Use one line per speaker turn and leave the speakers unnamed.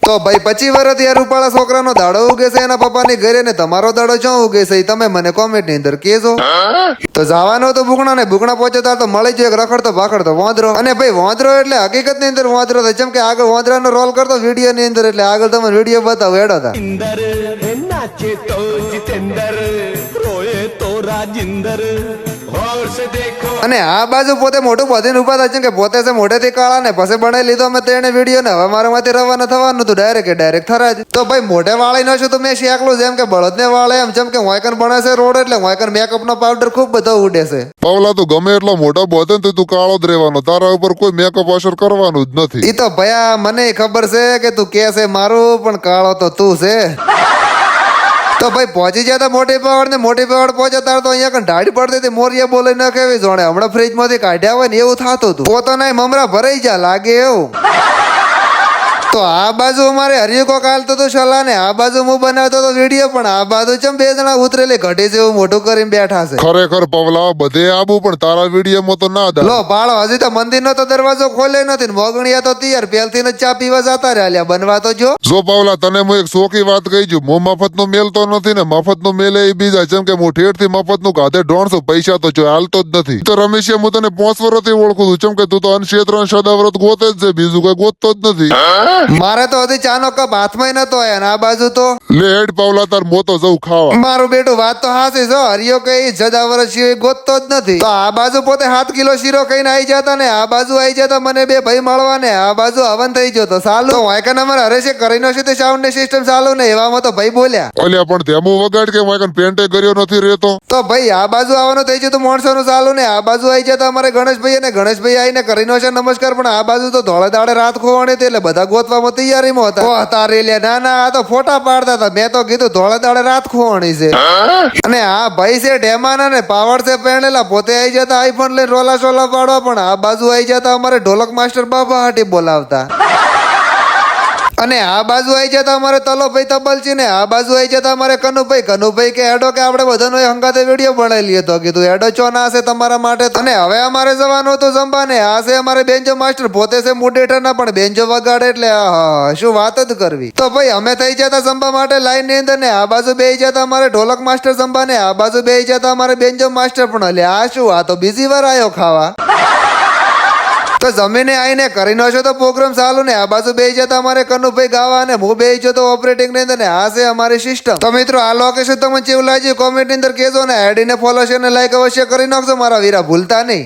તો ભાઈ 25 વર્ષથી આ રૂપાળા છોકરાનો દાડો ઉગે છે એના પપ્પાની ઘરે ને તમારો દાડો ચો ઉગે છે ઈ તમે મને કોમેન્ટ ની અંદર કહેજો. તો જવાનો તો બુકણા ને બુકણા પહોંચે તાર તો મળી જાય એક રખડતો ભાખડતો વાંદરો. અને ભાઈ વાંદરો એટલે હકીકત ની અંદર વાંદરો થાય, જેમ કે આગળ વાંદરાનો રોલ કરતો વિડીયો ની અંદર, એટલે આગળ તમે વિડીયો બતાવો એડો તા.
नाचे तो जितेंद्र रोए तो राजिंदर और से देखो.
અને આ બાજુ પોતે મોટું બધીને ઉભા થાય છે કે પોતે છે મોઢેથી કાળા ને પછી બનાવી લીધો મેં તેને વિડીયો ને હવે મારા માંથી રવાના થવાનું હતું ડાયરેક્ટ થરા જ. તો ભાઈ મોઢે વાળી ન છું તો મેં શેકલું જેમ કે બળદ ને વાળે એમ, જેમ કે વાયકન બને છે રોડ એટલે વાયકન મેકઅપ નો પાવડર ખૂબ બધો ઉડે છે.
પાવલા તું ગમે એટલો મોટો બોધે ને તું કાળો જ રહેવાનો, તારા ઉપર કોઈ મેકઅપ અસર કરવાનું જ નથી.
ઈ તો ભયા મને ખબર છે કે તું કે છે મારું, પણ કાળો તો તું છે. તો ભાઈ પહોંચી જતા મોટી પહાડ ને મોટી પહાડ પહોંચે તાર તો અહીંયા ઢાળી પડતી હતી, મોરિયા બોલે ન કેવી જોણે હમણાં ફ્રીજ માંથી કાઢ્યા હોય ને એવું થતું હતું. પોતાના મમરા ભરાઈ જા લાગે એવું. તો આ બાજુ અમારે હરિયકો કાલતો તો સલાહ ને આ બાજુ હું બનાવતો તો વિડીયો, પણ આ બાજુ ચમ બે જણા ઉતરેલી ઘટી જેવું મોટું કરીને બેઠા છે.
ખરેખર પવલા બધે આબુ પણ તારા વિડીયોમાં તો ના દા.
લો પાળો હજી તો મંદિર નો તો દરવાજો ખોલે નથી ને મોગણિયા તો તૈયાર પહેલથી જ ચા પીવા જતા રહ્યા બનવા તો જો
પાવલા તને હું એક સોખી વાત કહી છું, હું મફત નું મેલતો નથી ને મફત નું મેલે એ બીજા, જેમ કે હું ઠેઠ થી મફત નું ગાધે ઢોણસો પૈસા તો જો હાલતો જ નથી. તો રમેશ હું તને 5 વર્ષથી ઓળખું છું, ચમ કે તું તો અનક્ષેત્ર સદાવ્રત ગોતે જ છે, બીજું કઈ ગોતતો જ નથી.
મારે તો હજી ચાનો કપ હાથમાં નતો આયા ને આ બાજુ તો
લે હેડ પાવલા તાર મોતો જવું ખાવા.
મારું બેટું વાત તો હાસી છો, હરિયો કઈ જદાવર શિવ ગોતતો જ નથી. તો આ બાજુ પોતે 7 કિલો શીરો કઈને આવી જતા ને આ બાજુ આવી જતા મને બે ભાઈ મળવા ને આ બાજુ હવન થઈ જતો ચાલુ. તો વાયકન અમારે હરેશે કરી નો છે સાઉન્ડ ની સિસ્ટમ ચાલુ ને એવામાં તો ભાઈ બોલ્યા
અલ્યા પણ તેમાં વગાડ કે વાયકન પેન્ટે કર્યો નથી રહેતો.
તો ભાઈ આ બાજુ આવવાનું થઈ જતું માણસો નું ચાલુ ને આ બાજુ આવી જતા અમારે ગણેશભાઈ અને ગણેશભાઈ આવીને કરી નો છે નમસ્કાર, પણ આ બાજુ તો ધોળે દાડે રાત ખોવાની હતી એટલે બધા ગોતવામાં તૈયારીમાં હતા. તારે લે ના ના આ તો ફોટા પાડતા હતા, મેં તો કીધું ધોળે દાડે રાત ખોવાની છે. અને આ ભાઈ છે ઢેમાના ને પાવર છે પહેણેલા, પોતે આવી જતા આઈફોન લઈને રોલા સોલા પાડવા, પણ આ બાજુ આવી જતા અમારે ઢોલક માસ્ટર બાબા હાટી બોલાવતા. અને આ બાજુ આવી જતા અમારે તલોભાઈ તબલચી ને આ બાજુ આવી જતા અમારે કનુભાઈ કે હેડો કે આપણે બધાનો હંગાતે વિડીયો બનાવી લઈએ. તો કીધું હેડો ચો ના છે તમારા માટે. અને હવે અમારે જવાનું હતું જમવા ને આ છે અમારે બેન્જો માસ્ટર, પોતે છે મુડેઠા ના પણ બેન્જો વગાડે એટલે શું વાત જ કરવી. તો ભાઈ અમે થઈ જતા જમવા માટે લાઈન ની અંદર ને આ બાજુ બે જતા અમારે ઢોલક માસ્ટર જમવા ને આ બાજુ બે જતા અમારે બેન્જો માસ્ટર, પણ એટલે આ શું આ તો બીજી વાર આવ્યો ખાવા. તો જમીને આવીને કરી નો છો તો પ્રોગ્રામ ચાલુ ને આ બાજુ બે જતા અમારે કનુભાઈ ગાવા અને હું બે જતો ઓપરેટિંગ ની અંદર ને આ છે અમારી સિસ્ટમ. તો મિત્રો આ લોકેશન તમને કેવું લાગ્યું કોમેન્ટ ની અંદર કહેજો ને, આઈડી ને ફોલો છે ને લાઈક અવશ્ય કરી નાખજો મારા વીરા, ભૂલતા નહીં.